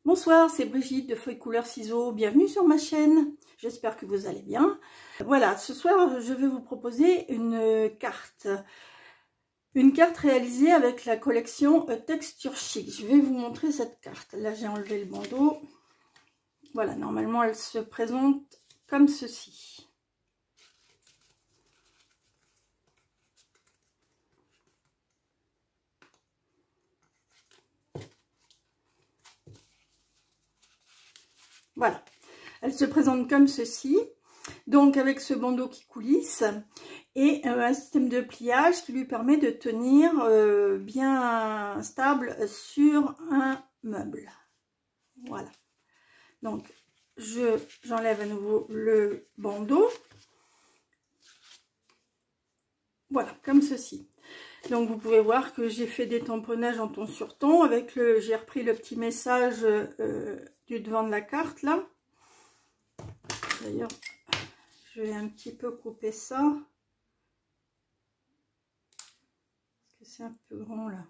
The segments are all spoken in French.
Bonsoir, c'est Brigitte de Feuilles Couleurs Ciseaux, bienvenue sur ma chaîne, j'espère que vous allez bien. Voilà, ce soir je vais vous proposer une carte réalisée avec la collection Texture Chic. Je vais vous montrer cette carte, là j'ai enlevé le bandeau, voilà, normalement elle se présente comme ceci. Voilà, elle se présente comme ceci, donc avec ce bandeau qui coulisse et un système de pliage qui lui permet de tenir bien stable sur un meuble. Voilà, donc j'enlève à nouveau le bandeau, voilà, comme ceci. Donc vous pouvez voir que j'ai fait des tamponnages en ton sur ton avec j'ai repris le petit message du devant de la carte là. D'ailleurs, je vais un petit peu couper ça parce que c'est un peu grand là.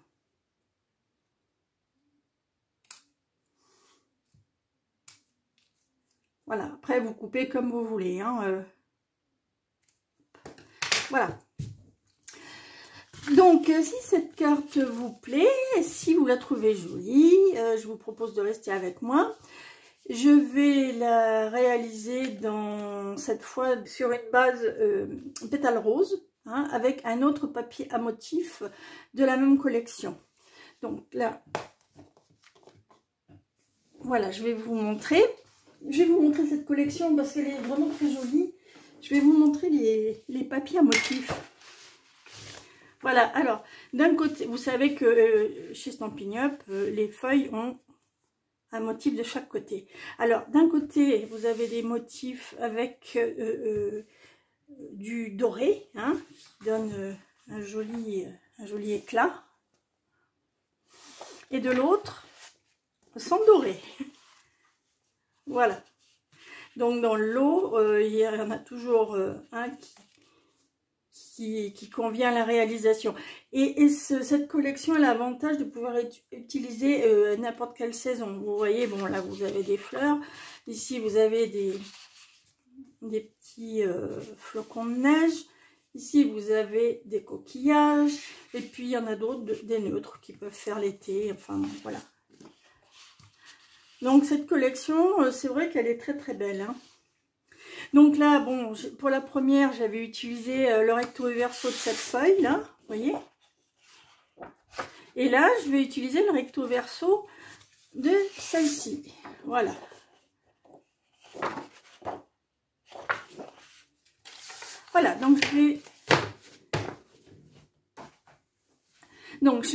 Voilà, après vous coupez comme vous voulez, hein, voilà. Donc, si cette carte vous plaît, si vous la trouvez jolie, je vous propose de rester avec moi. Je vais la réaliser cette fois sur une base pétale rose, hein, avec un autre papier à motif de la même collection. Donc là, voilà, je vais vous montrer. Je vais vous montrer cette collection parce qu'elle est vraiment très jolie. Je vais vous montrer les papiers à motif. Voilà, alors, d'un côté, vous savez que chez Stampin' Up, les feuilles ont un motif de chaque côté. Alors, d'un côté, vous avez des motifs avec du doré, hein, qui donne un joli éclat. Et de l'autre, sans doré. Voilà. Donc, dans le lot, il y en a toujours un qui convient à la réalisation. Et cette collection a l'avantage de pouvoir utiliser n'importe quelle saison. Vous voyez, bon là vous avez des fleurs, ici vous avez des petits flocons de neige, ici vous avez des coquillages, et puis il y en a d'autres, des neutres qui peuvent faire l'été, enfin voilà. Donc cette collection, c'est vrai qu'elle est très très belle, hein. Donc là, bon, pour la première, j'avais utilisé le recto et verso de cette feuille, là, vous voyez. Et là, je vais utiliser le recto verso de celle-ci, voilà. Voilà, donc je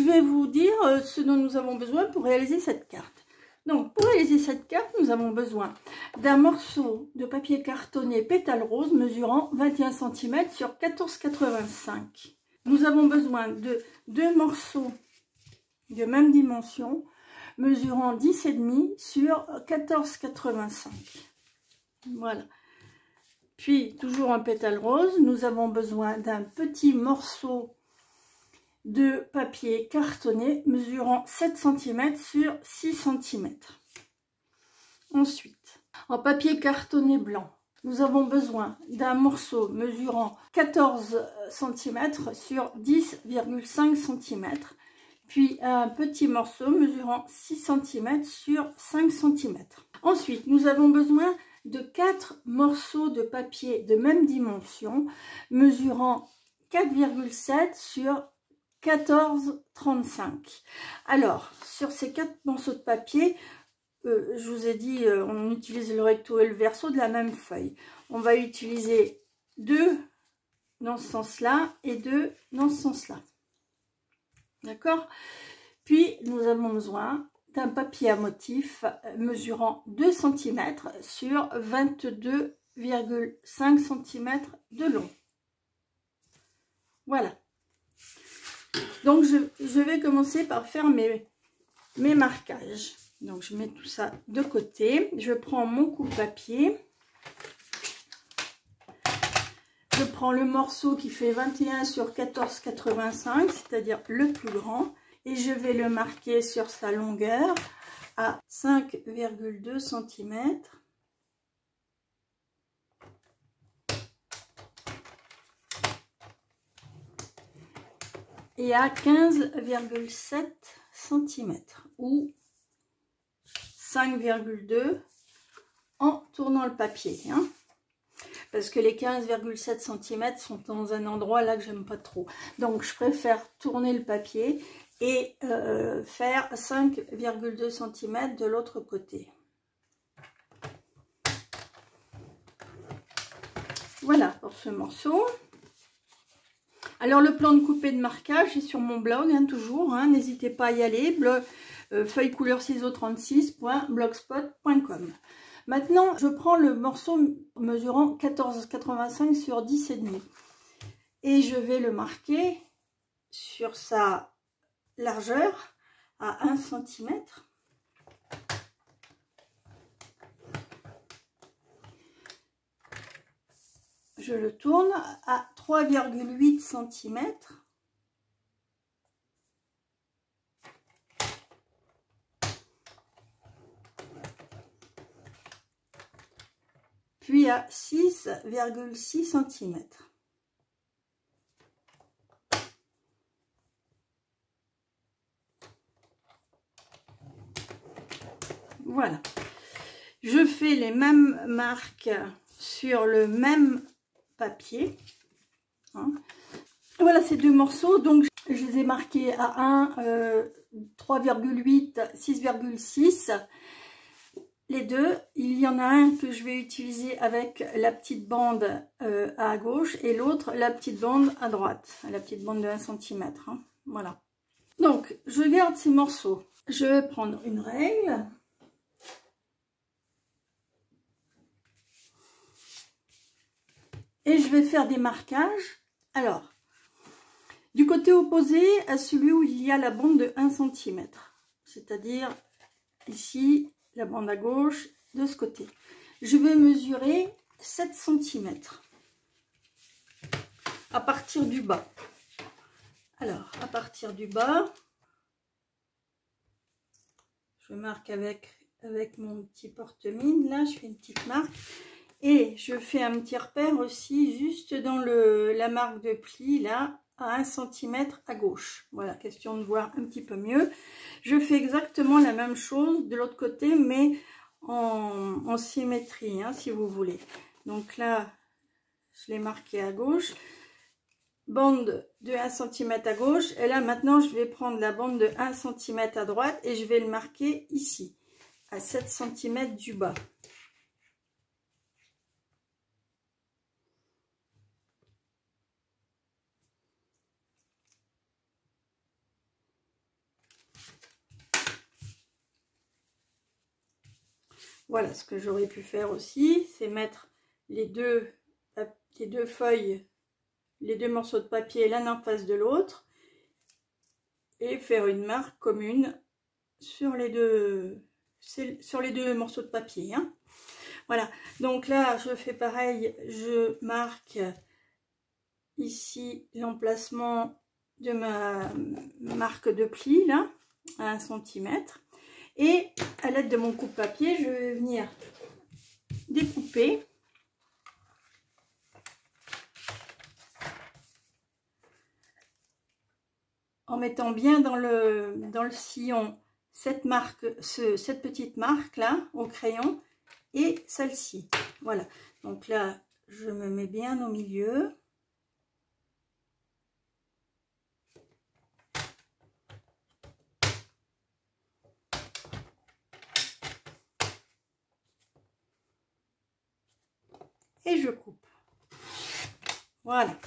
vais vous dire ce dont nous avons besoin pour réaliser cette carte. Donc, pour réaliser cette carte, nous avons besoin d'un morceau de papier cartonné pétale rose mesurant 21 cm sur 14,85. Nous avons besoin de 2 morceaux de même dimension mesurant 10,5 sur 14,85. Voilà. Puis, toujours en pétale rose, nous avons besoin d'un petit morceau de papier cartonné mesurant 7 cm sur 6 cm. Ensuite, en papier cartonné blanc, nous avons besoin d'un morceau mesurant 14 cm sur 10,5 cm, puis un petit morceau mesurant 6 cm sur 5 cm. Ensuite, nous avons besoin de 4 morceaux de papier de même dimension mesurant 4,7 sur 14,35. Alors, sur ces 4 morceaux de papier, je vous ai dit, on utilise le recto et le verso de la même feuille. On va utiliser 2 dans ce sens-là et 2 dans ce sens-là. D'accord? Puis, nous avons besoin d'un papier à motif mesurant 2 cm sur 22,5 cm de long. Voilà. Donc, je vais commencer par faire mes marquages. Donc, je mets tout ça de côté. Je prends mon coupe-papier. Je prends le morceau qui fait 21 sur 14,85, c'est-à-dire le plus grand. Et je vais le marquer sur sa longueur à 5,2 cm. Et à 15,7 cm ou 5,2 en tournant le papier, hein, parce que les 15,7 cm sont dans un endroit là que j'aime pas trop, donc je préfère tourner le papier et faire 5,2 cm de l'autre côté. Voilà pour ce morceau. Alors le plan de coupe et de marquage est sur mon blog, hein, toujours, hein, n'hésitez pas à y aller, feuillecouleur-ciseaux36.blogspot.com. Maintenant, je prends le morceau mesurant 14,85 sur 10,5 et je vais le marquer sur sa largeur à 1 cm. Je le tourne à 3,8 cm. Puis à 6,6 cm. Voilà. Je fais les mêmes marques sur le même papier. Hein. Voilà ces deux morceaux. Donc je les ai marqués à 1, 3,8, 6,6. Les deux, il y en a un que je vais utiliser avec la petite bande à gauche et l'autre la petite bande à droite, la petite bande de 1 cm. Hein. Voilà. Donc, je garde ces morceaux. Je vais prendre une règle. Et je vais faire des marquages. Alors, du côté opposé à celui où il y a la bande de 1 cm. C'est-à-dire ici, la bande à gauche, de ce côté. Je vais mesurer 7 cm à partir du bas. Alors, à partir du bas, je marque avec mon petit porte-mine. Là, je fais une petite marque. Et je fais un petit repère aussi, juste dans la marque de pli, là, à 1 cm à gauche. Voilà, question de voir un petit peu mieux. Je fais exactement la même chose de l'autre côté, mais en symétrie, hein, si vous voulez. Donc là, je l'ai marqué à gauche. Bande de 1 cm à gauche. Et là, maintenant, je vais prendre la bande de 1 cm à droite et je vais le marquer ici, à 7 cm du bas. Voilà, ce que j'aurais pu faire aussi, c'est mettre les deux feuilles, les deux morceaux de papier l'un en face de l'autre et faire une marque commune sur les deux morceaux de papier. Hein. Voilà, donc là, je fais pareil, je marque ici l'emplacement de ma marque de pli, là, à 1 cm. Et à l'aide de mon coupe-papier, je vais venir découper en mettant bien dans le sillon cette petite marque là au crayon et celle-ci. Voilà, donc là je me mets bien au milieu. Et je coupe. Voilà.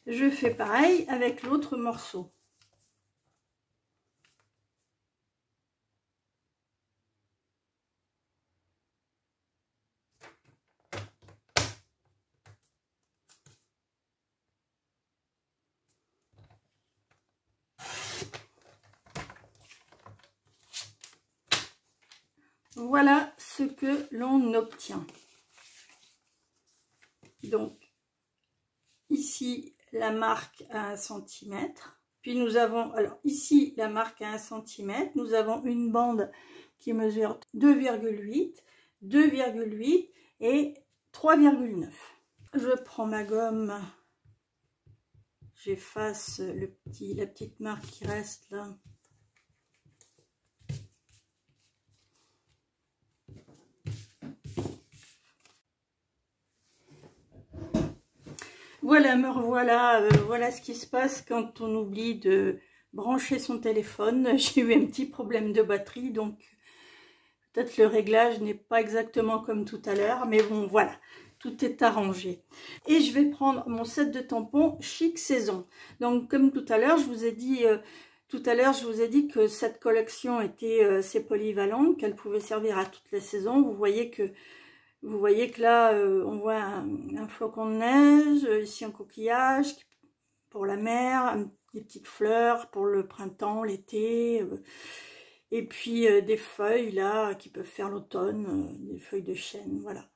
Je fais pareil avec l'autre morceau. Voilà ce que l'on obtient. Donc, ici, la marque à 1 cm. Puis nous avons, alors ici la marque à 1 cm, nous avons une bande qui mesure 2,8, 2,8 et 3,9. Je prends ma gomme, j'efface la petite marque qui reste là. Voilà, me revoilà, voilà ce qui se passe quand on oublie de brancher son téléphone. J'ai eu un petit problème de batterie, donc peut-être le réglage n'est pas exactement comme tout à l'heure, mais bon, voilà, tout est arrangé. Et je vais prendre mon set de tampons Chic Saison. Donc, comme tout à l'heure, je vous ai dit... que cette collection était assez polyvalente, qu'elle pouvait servir à toutes les saisons. Vous voyez que là, on voit un flocon de neige, ici un coquillage pour la mer, des petites fleurs pour le printemps, l'été, et puis des feuilles là qui peuvent faire l'automne, des feuilles de chêne, voilà.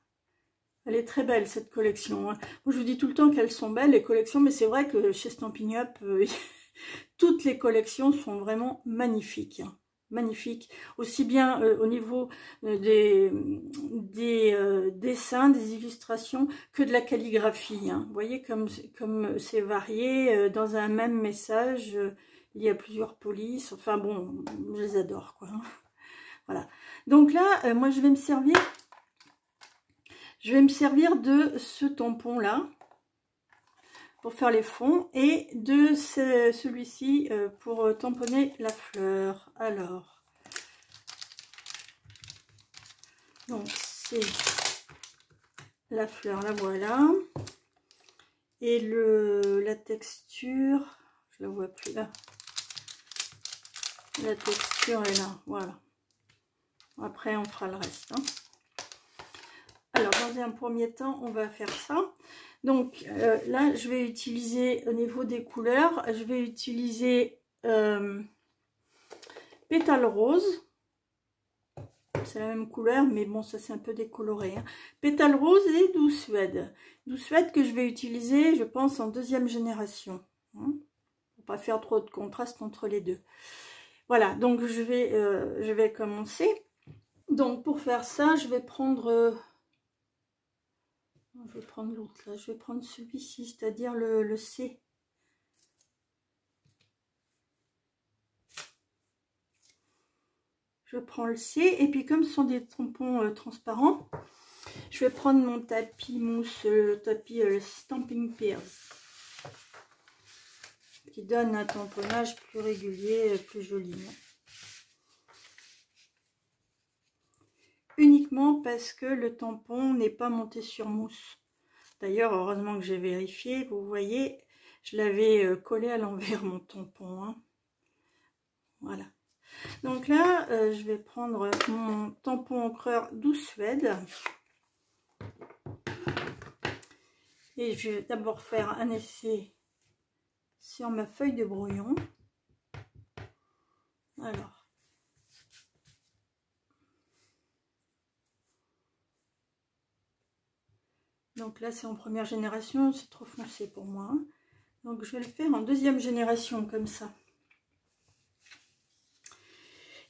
Elle est très belle cette collection, hein. Moi, je vous dis tout le temps qu'elles sont belles les collections, mais c'est vrai que chez Stampin' Up, toutes les collections sont vraiment magnifiques, hein. Magnifique, aussi bien au niveau des dessins, des illustrations, que de la calligraphie, hein. Vous voyez comme c'est varié, dans un même message, il y a plusieurs polices, enfin bon, je les adore, quoi. Voilà, donc là, moi je vais me servir de ce tampon là, pour faire les fonds, et de celui-ci pour tamponner la fleur. Alors, donc c'est la fleur, la voilà, et la texture, je la vois plus là, la texture est là, voilà. Après on fera le reste, hein. Alors dans un premier temps on va faire ça. Donc là, je vais utiliser, au niveau des couleurs, je vais utiliser Pétale Rose. C'est la même couleur, mais bon, ça c'est un peu décoloré, hein. Pétale Rose et Douce Suède. Douce Suède que je vais utiliser, je pense, en 2e génération, hein, pour pas faire trop de contraste entre les deux. Voilà, donc je vais commencer. Donc pour faire ça, je vais prendre... je vais prendre l'autre là, je vais prendre celui-ci, c'est-à-dire le C. Je prends le C, et puis comme ce sont des tampons transparents, je vais prendre mon tapis mousse, le tapis Stampin' Pears, qui donne un tamponnage plus régulier, plus joli. Uniquement parce que le tampon n'est pas monté sur mousse. D'ailleurs, heureusement que j'ai vérifié, vous voyez, je l'avais collé à l'envers mon tampon, hein. Voilà. Donc là, je vais prendre mon tampon encreur Douce Suède. Et je vais d'abord faire un essai sur ma feuille de brouillon. Alors. Donc là, c'est en 1re génération, c'est trop foncé pour moi. Donc je vais le faire en 2e génération, comme ça.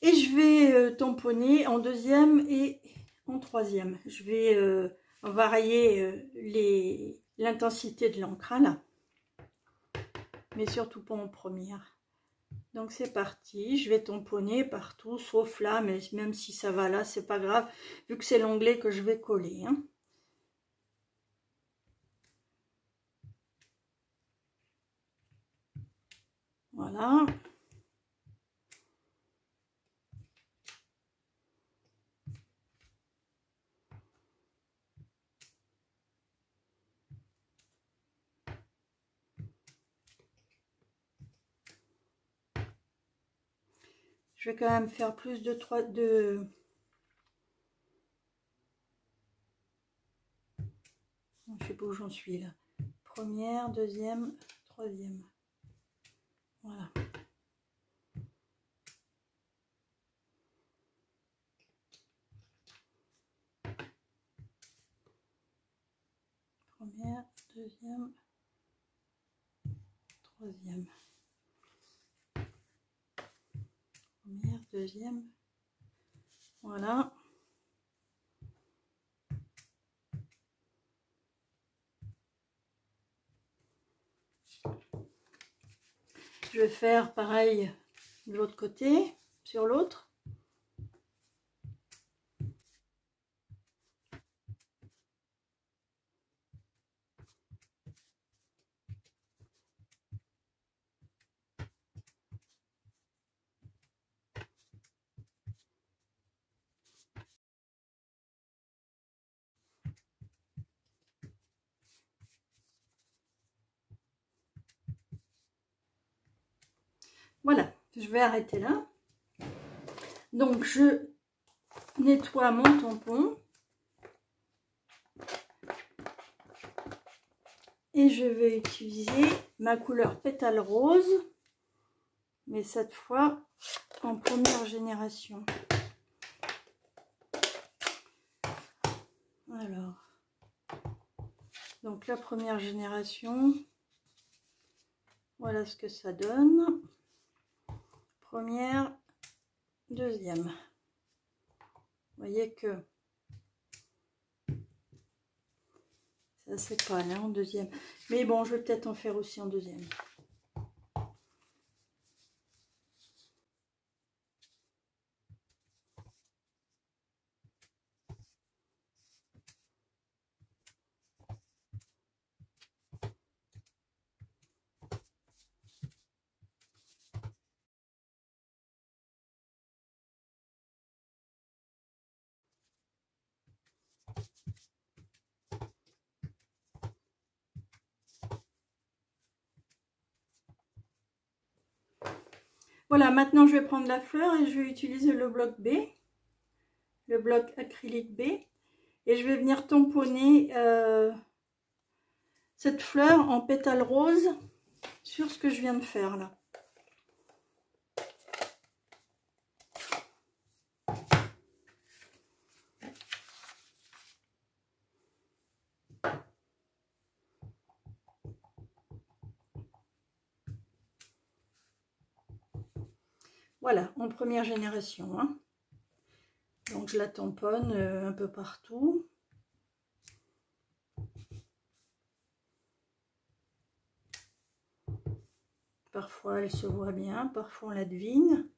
Et je vais tamponner en 2e et en 3e. Je vais varier l'intensité de l'encre là, mais surtout pas en 1re. Donc c'est parti, je vais tamponner partout, sauf là, mais même si ça va là, c'est pas grave, vu que c'est l'onglet que je vais coller, hein. Voilà. Je vais quand même faire plus de 3 de... Je sais pas où j'en suis là. 1re, 2e, 3e. Voilà. Première, 2e, 3e. deuxième. Voilà. Je vais faire pareil de l'autre côté, sur l'autre. Voilà, je vais arrêter là. Donc, je nettoie mon tampon. Et je vais utiliser ma couleur pétale rose, mais cette fois en première génération. Alors, donc la première génération, voilà ce que ça donne. Première, deuxième. Vous voyez que ça c'est pas là en deuxième. Mais bon, je vais peut-être en faire aussi en deuxième. Voilà, maintenant je vais prendre la fleur et je vais utiliser le bloc B, le bloc acrylique B, et je vais venir tamponner cette fleur en pétales roses sur ce que je viens de faire là. Voilà, en première génération, hein. Donc je la tamponne un peu partout. Parfois elle se voit bien, parfois on la devine.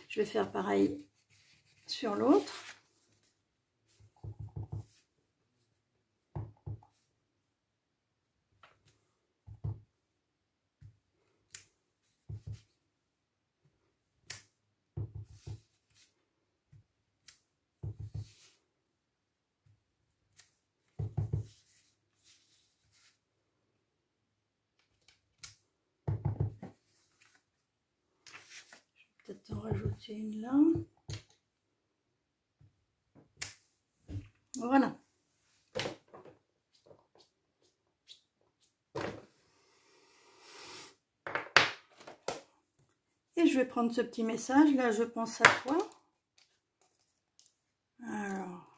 Je vais faire pareil sur l'autre. Peut-être en rajouter une là. Voilà. Et je vais prendre ce petit message, là je pense à toi. Alors.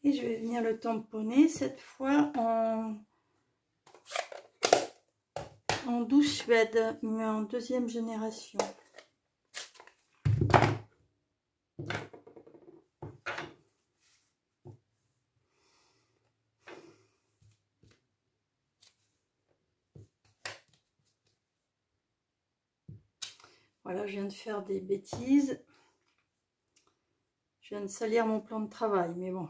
Et je vais venir le tamponner cette fois en douce suède, mais en deuxième génération. Voilà, je viens de faire des bêtises. Je viens de salir mon plan de travail, mais bon.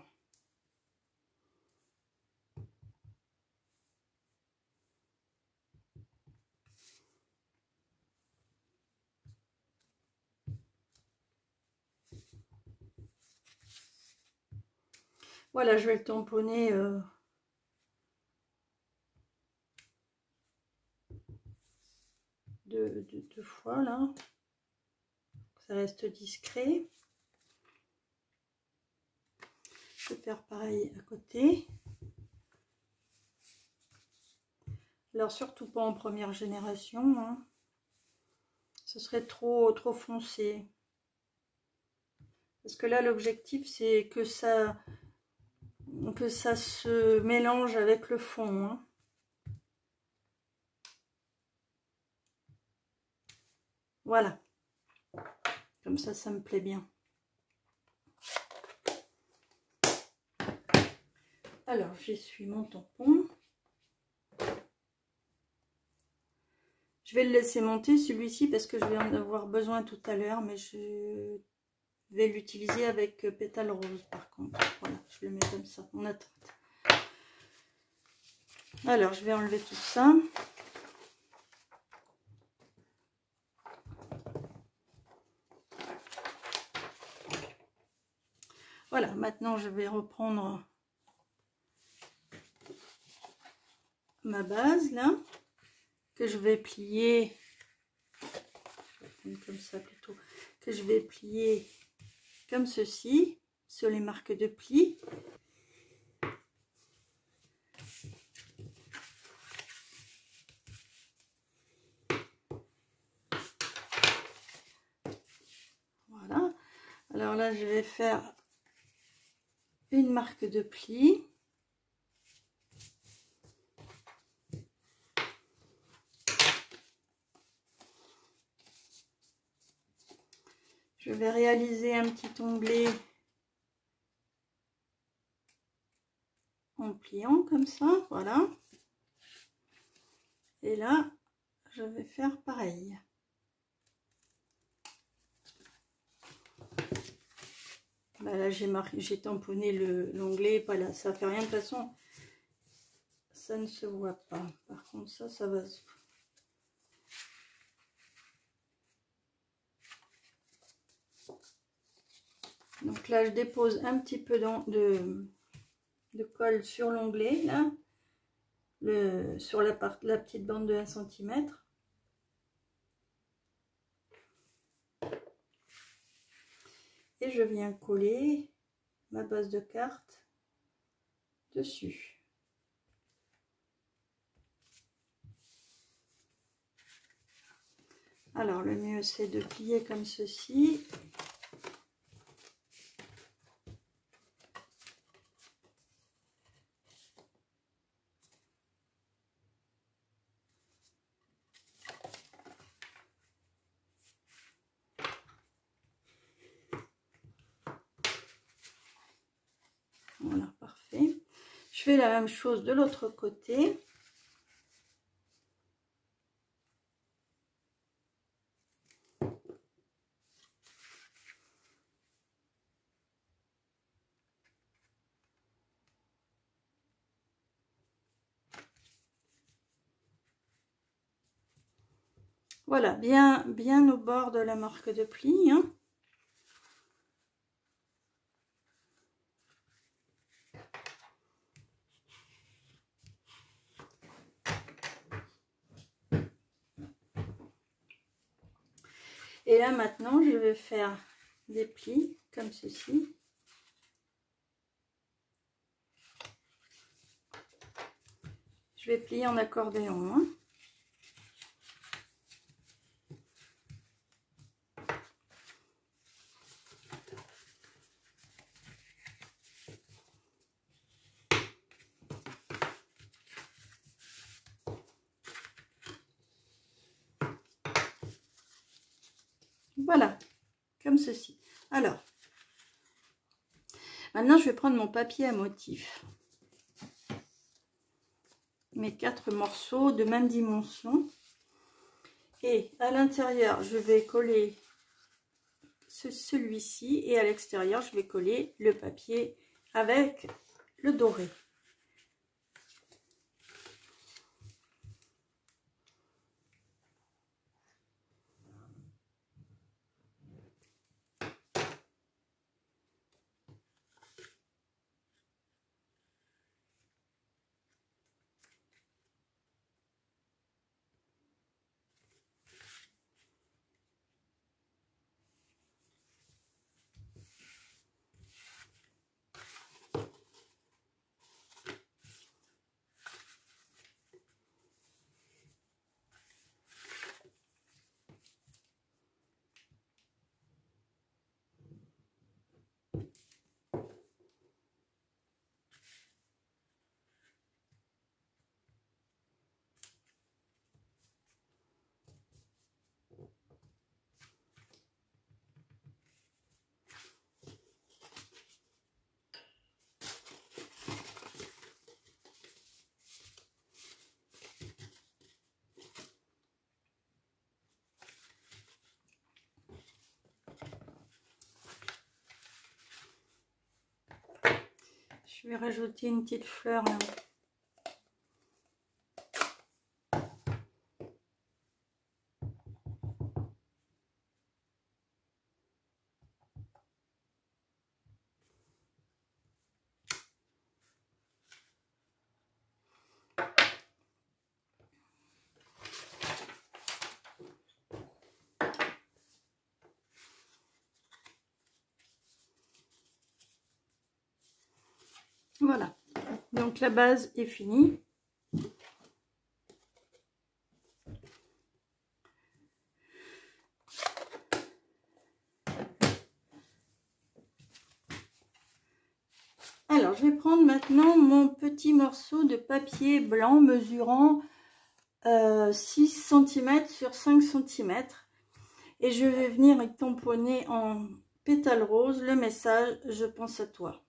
Voilà, je vais le tamponner deux fois là. Ça reste discret. Je vais faire pareil à côté. Alors surtout pas en première génération, hein. Ce serait trop foncé. Parce que là l'objectif c'est que ça se mélange avec le fond, hein. Voilà. Comme ça me plaît bien. Alors j'essuie mon tampon. Je vais le laisser monter celui-ci parce que je vais en avoir besoin tout à l'heure, mais je vais l'utiliser avec pétale rose par contre. Voilà, je le mets comme ça en attente. Alors je vais enlever tout ça. Voilà, maintenant je vais reprendre ma base là, que je vais plier, comme ça plutôt, que je vais plier comme ceci, sur les marques de pli. Voilà, alors là je vais faire une marque de pli. Je vais réaliser un petit onglet en pliant comme ça, voilà. Et là, je vais faire pareil. Bah là, j'ai tamponné l'onglet, voilà, ça fait rien de toute façon. Ça ne se voit pas. Par contre, ça va se... Donc là, je dépose un petit peu de colle sur l'onglet, là, sur la petite bande de 1 cm. Et je viens coller ma base de carte dessus. Alors, le mieux, c'est de plier comme ceci. Voilà, parfait. Je fais la même chose de l'autre côté. Voilà, bien au bord de la marque de pli, hein. Et là maintenant, je vais faire des plis comme ceci. Je vais plier en accordéon, hein. Voilà, comme ceci. Alors, maintenant je vais prendre mon papier à motif. Mes 4 morceaux de même dimension. Et à l'intérieur, je vais coller celui-ci. Et à l'extérieur, je vais coller le papier avec le doré. Je vais rajouter une petite fleur là. Voilà, donc la base est finie. Alors, je vais prendre maintenant mon petit morceau de papier blanc mesurant 6 cm sur 5 cm. Et je vais venir y tamponner en pétale rose le message « Je pense à toi »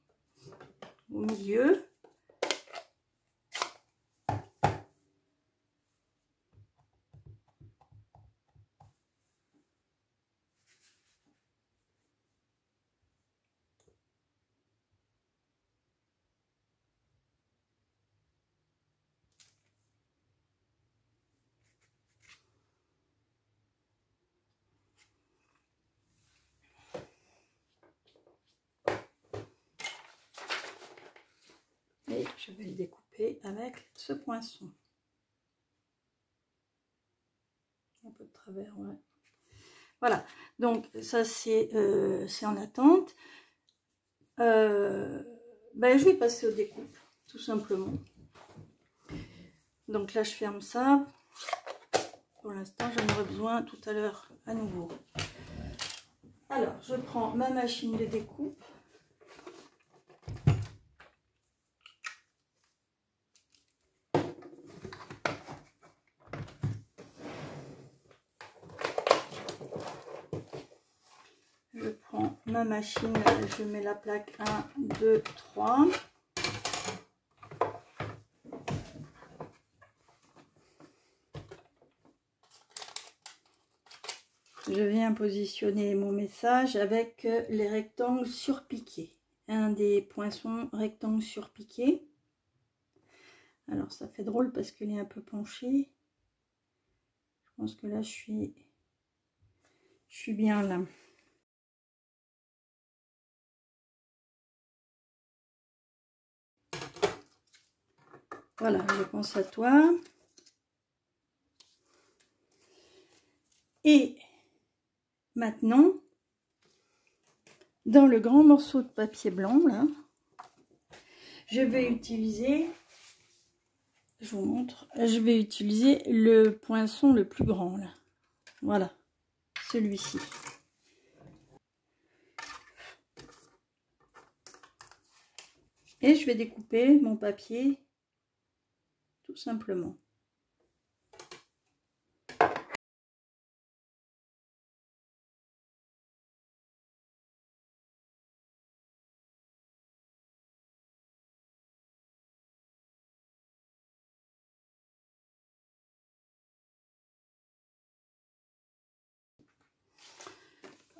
au milieu. Et je vais le découper avec ce poinçon. Un peu de travers, ouais. Voilà, donc ça c'est en attente. Je vais passer aux découpes, tout simplement. Donc là je ferme ça. Pour l'instant j'en aurai besoin tout à l'heure à nouveau. Alors je prends ma machine de découpe. Je prends ma machine, je mets la plaque 1, 2, 3. Je viens positionner mon message avec les rectangles surpiqués. Un des poinçons rectangles surpiqués. Alors ça fait drôle parce qu'il est un peu penché. Je pense que là je suis bien là. Voilà, je pense à toi. Et maintenant, dans le grand morceau de papier blanc, là, je vais utiliser, je vous montre, je vais utiliser le poinçon le plus grand, là. Voilà, celui-ci. Et je vais découper mon papier, tout simplement.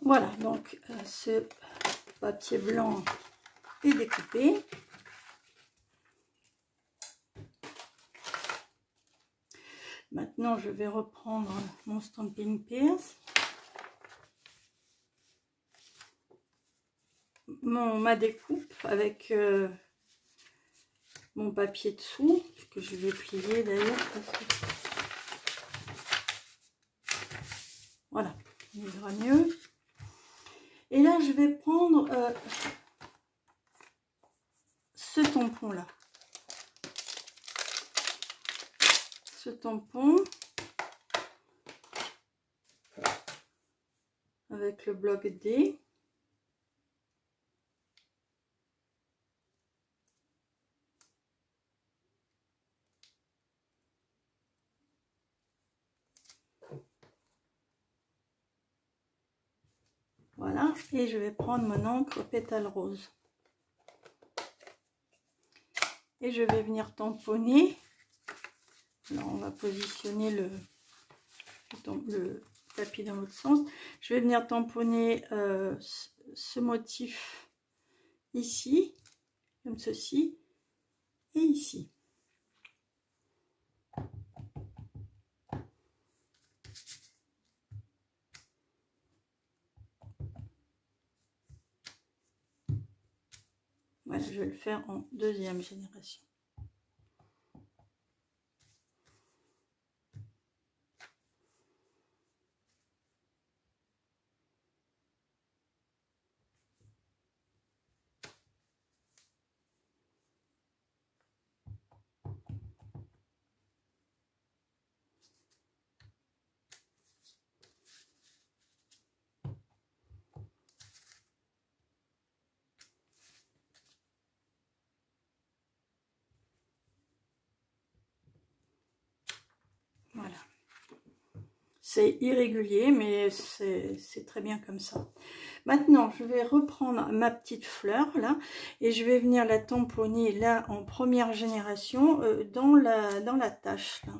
Voilà, donc ce papier blanc est découpé. Maintenant, je vais reprendre mon Stampin' Pierce, ma découpe avec mon papier dessous, que je vais plier d'ailleurs. Voilà, il ira mieux. Et là, je vais prendre ce tampon-là. Ce tampon avec le bloc D. Voilà, et je vais prendre mon encre pétale rose. Et je vais venir tamponner. Alors, on va positionner le tapis dans l'autre sens. Je vais venir tamponner ce motif ici comme ceci, et ici. Voilà, je vais le faire en deuxième génération. Voilà. C'est irrégulier, mais c'est très bien comme ça. Maintenant, je vais reprendre ma petite fleur, là, et je vais venir la tamponner, là, en première génération, dans la tache, là.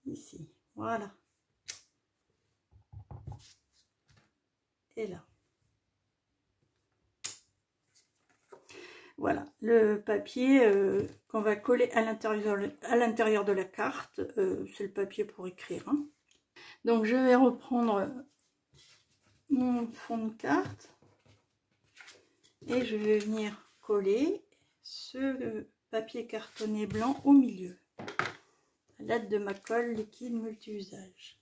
Ici, voilà. Et là. Voilà, le papier qu'on va coller à l'intérieur de la carte, c'est le papier pour écrire. Hein. Donc je vais reprendre mon fond de carte et je vais venir coller ce papier cartonné blanc au milieu, à l'aide de ma colle liquide multi-usage.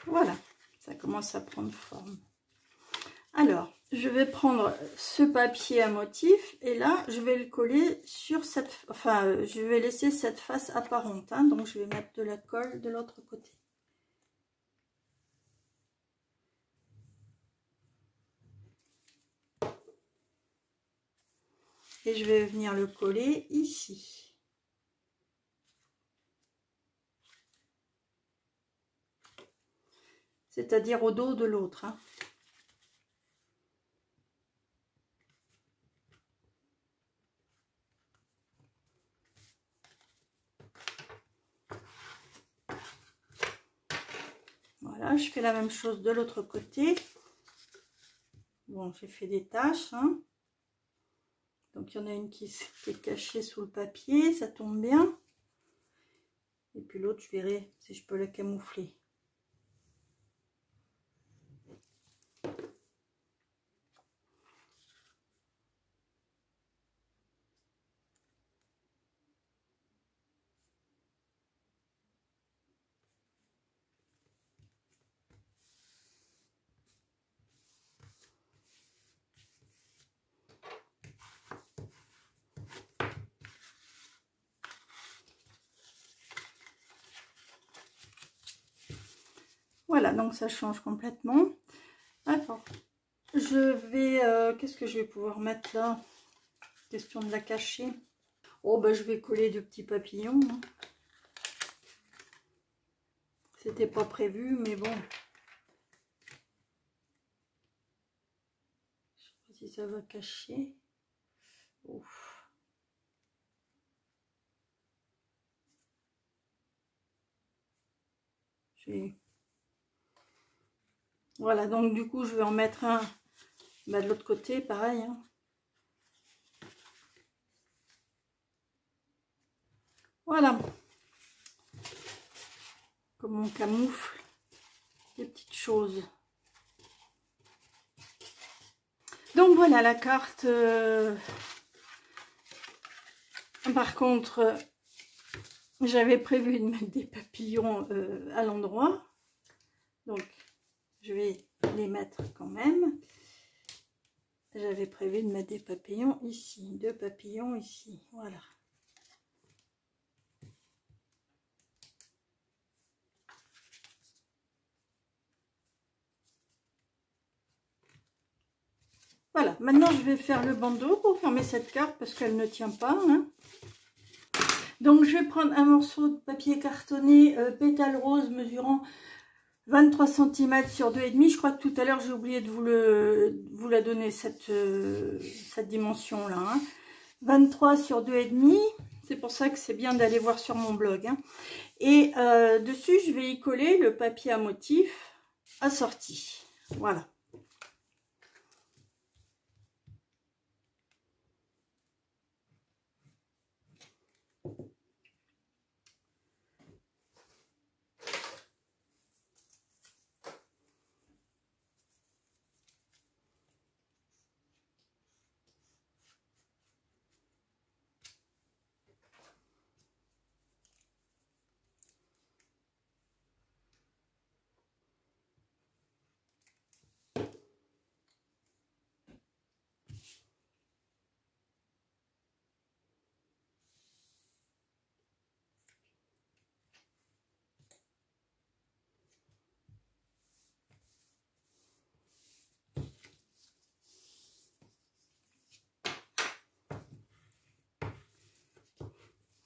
Voilà, ça commence à prendre forme. Alors, je vais prendre ce papier à motif et là, je vais le coller sur cette... Enfin, je vais laisser cette face apparente. Hein, donc, je vais mettre de la colle de l'autre côté. Et je vais venir le coller ici. C'est-à-dire au dos de l'autre. Hein. Voilà, je fais la même chose de l'autre côté. Bon, j'ai fait des taches. Hein. Donc, il y en a une qui est cachée sous le papier, ça tombe bien. Et puis l'autre, je verrai si je peux la camoufler. Voilà, donc ça change complètement. Alors, je vais... qu'est-ce que je vais pouvoir mettre là? Question de la cacher. Oh, bah je vais coller de petits papillons. Hein. C'était pas prévu, mais bon. Je sais pas si ça va cacher. Ouf. Voilà, donc du coup, je vais en mettre un bah, de l'autre côté, pareil. Hein. Voilà. Comme on camoufle des petites choses. Donc voilà la carte. Par contre, j'avais prévu de mettre des papillons à l'endroit. Donc, je vais les mettre quand même. J'avais prévu de mettre des papillons ici, 2 papillons ici, voilà. Voilà, maintenant je vais faire le bandeau pour fermer cette carte parce qu'elle ne tient pas. Hein. Donc je vais prendre un morceau de papier cartonné pétale rose mesurant 23 cm sur 2,5. Je crois que tout à l'heure j'ai oublié de vous la donner cette dimension là. Hein. 23 sur 2,5. C'est pour ça que c'est bien d'aller voir sur mon blog. Hein. Et dessus je vais y coller le papier à motif assorti. Voilà.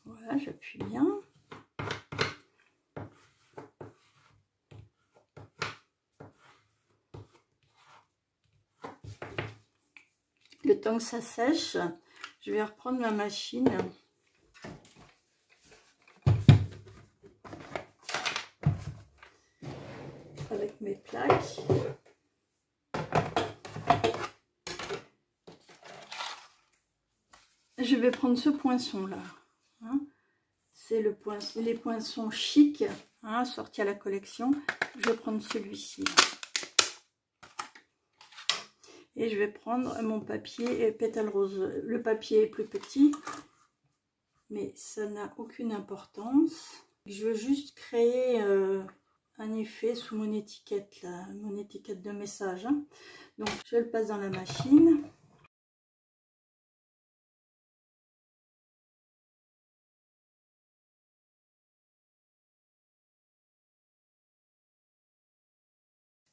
Voilà, j'appuie bien. Le temps que ça sèche, je vais reprendre ma machine. Avec mes plaques. Je vais prendre ce poinçon là. Hein. C'est les poinçons chic, hein, sortis à la collection. Je vais prendre celui-ci. Et je vais prendre mon papier pétale rose. Le papier est plus petit, mais ça n'a aucune importance. Je veux juste créer un effet sous mon étiquette, là, mon étiquette de message. Hein. Donc je le passe dans la machine.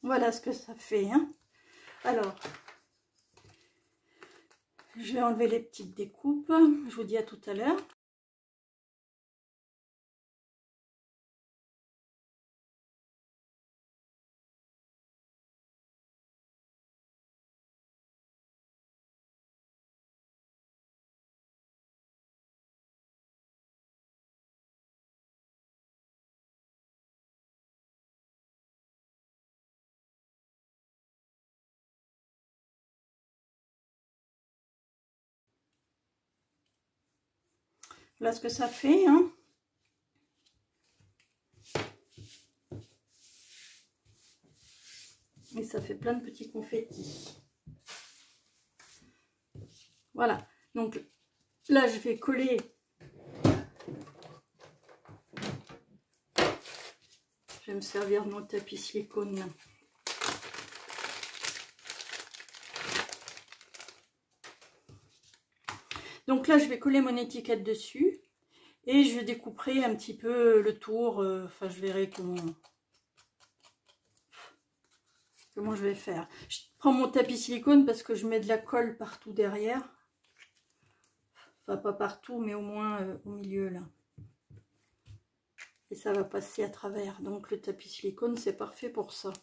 Voilà ce que ça fait. Hein. Alors, je vais enlever les petites découpes. Je vous dis à tout à l'heure. Voilà ce que ça fait. Hein. Et ça fait plein de petits confettis. Voilà. Donc là, je vais coller. Je vais me servir de mon tapis silicone. Donc là, je vais coller mon étiquette dessus. Et je découperai un petit peu le tour. Enfin, je verrai comment je vais faire. Je prends mon tapis silicone parce que je mets de la colle partout derrière. Enfin, pas partout, mais au moins au milieu, là. Et ça va passer à travers. Donc, le tapis silicone, c'est parfait pour ça.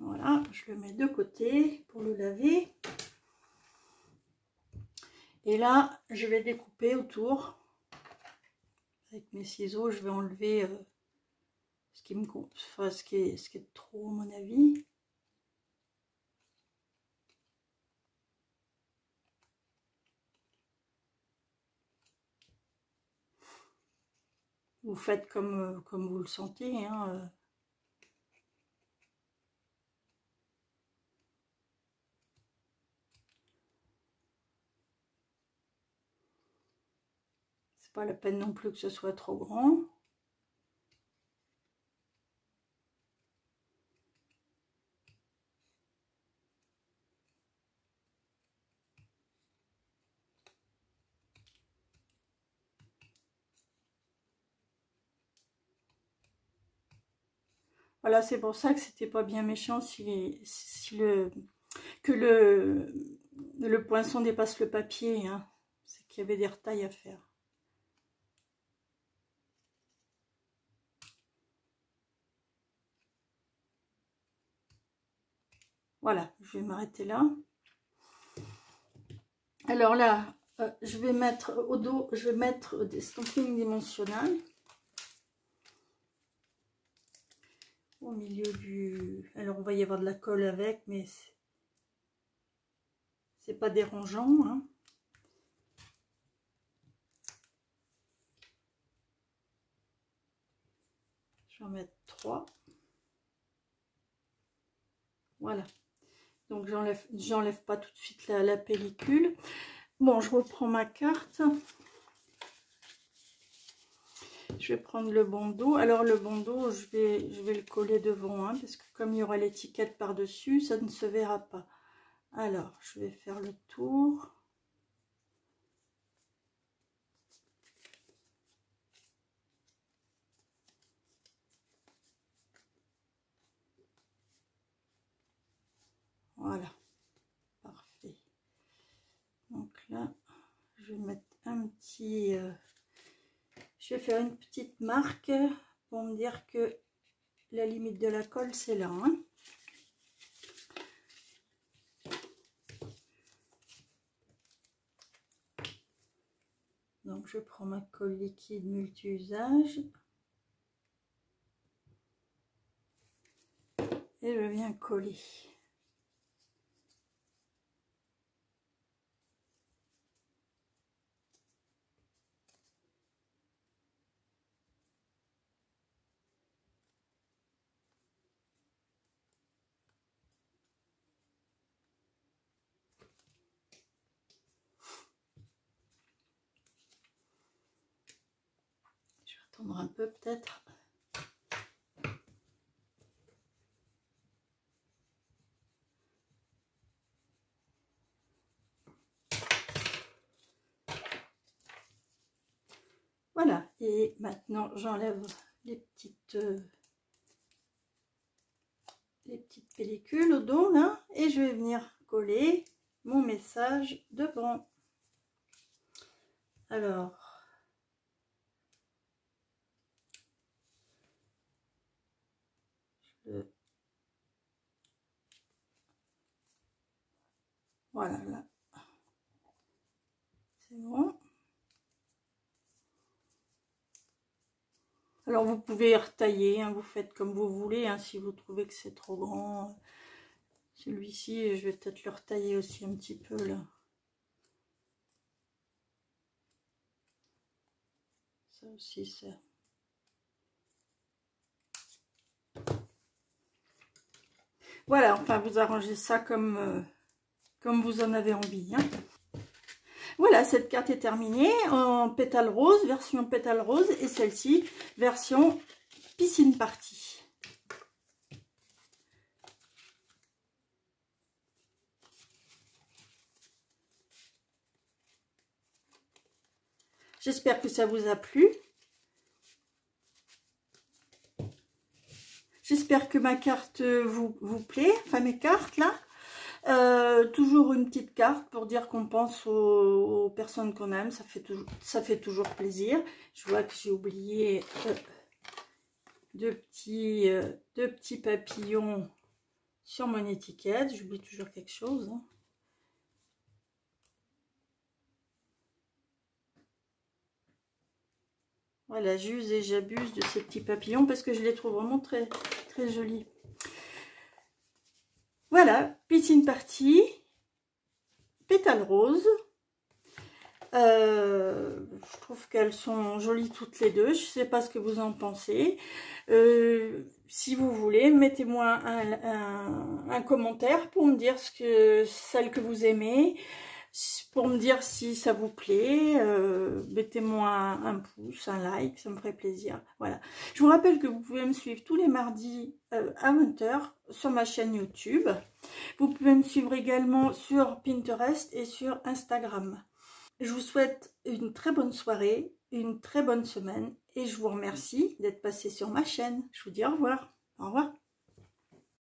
Voilà, je le mets de côté pour le laver. Et là, je vais découper autour. Avec mes ciseaux, je vais enlever ce qui me compte, enfin, ce qui est trop à mon avis. Vous faites comme vous le sentez. Hein. C'est pas la peine non plus que ce soit trop grand. Voilà, c'est pour ça que c'était pas bien méchant que le poinçon dépasse le papier, hein. C'est qu'il y avait des retailles à faire. Voilà, je vais m'arrêter là. Alors là, je vais mettre au dos, je vais mettre des stampings dimensionnels. Au milieu du... Alors, on va y avoir de la colle avec, mais c'est pas dérangeant, hein. Je vais en mettre 3. Voilà. Donc, j'enlève pas tout de suite la pellicule. Bon, je reprends ma carte. Je vais prendre le bandeau. Alors, le bandeau, je vais le coller devant, hein, parce que comme il y aura l'étiquette par-dessus, ça ne se verra pas. Alors, je vais faire le tour. Voilà, parfait. Donc là, je vais mettre un petit... je vais faire une petite marque pour me dire que la limite de la colle, c'est là, hein. Donc, je prends ma colle liquide multi-usage. Et je viens coller. Je vais attendre un peu peut-être. Voilà, et maintenant j'enlève les petites pellicules au dos là, et je vais venir coller mon message devant. Alors, voilà, là, c'est bon. Alors vous pouvez retailler, hein, vous faites comme vous voulez, hein, si vous trouvez que c'est trop grand. Celui-ci, je vais peut-être le retailler aussi un petit peu là. Ça aussi, ça. Voilà, enfin vous arrangez ça comme vous en avez envie, hein. Voilà, cette carte est terminée en pétale rose, version pétale rose, et celle-ci, version piscine party. J'espère que ça vous a plu. J'espère que ma carte vous plaît, enfin mes cartes là. Toujours une petite carte pour dire qu'on pense aux personnes qu'on aime, ça fait toujours plaisir. Je vois que j'ai oublié deux petits papillons sur mon étiquette, j'oublie toujours quelque chose, hein. Voilà, j'use et j'abuse de ces petits papillons parce que je les trouve vraiment très, très jolis. Voilà, piscine party, pétales roses. Je trouve qu'elles sont jolies toutes les deux. Je ne sais pas ce que vous en pensez. Si vous voulez, mettez-moi un commentaire pour me dire celle que vous aimez. Pour me dire si ça vous plaît, mettez-moi un pouce, un like, ça me ferait plaisir. Voilà. Je vous rappelle que vous pouvez me suivre tous les mardis à 20 h sur ma chaîne YouTube. Vous pouvez me suivre également sur Pinterest et sur Instagram. Je vous souhaite une très bonne soirée, une très bonne semaine et je vous remercie d'être passé sur ma chaîne. Je vous dis au revoir. Au revoir.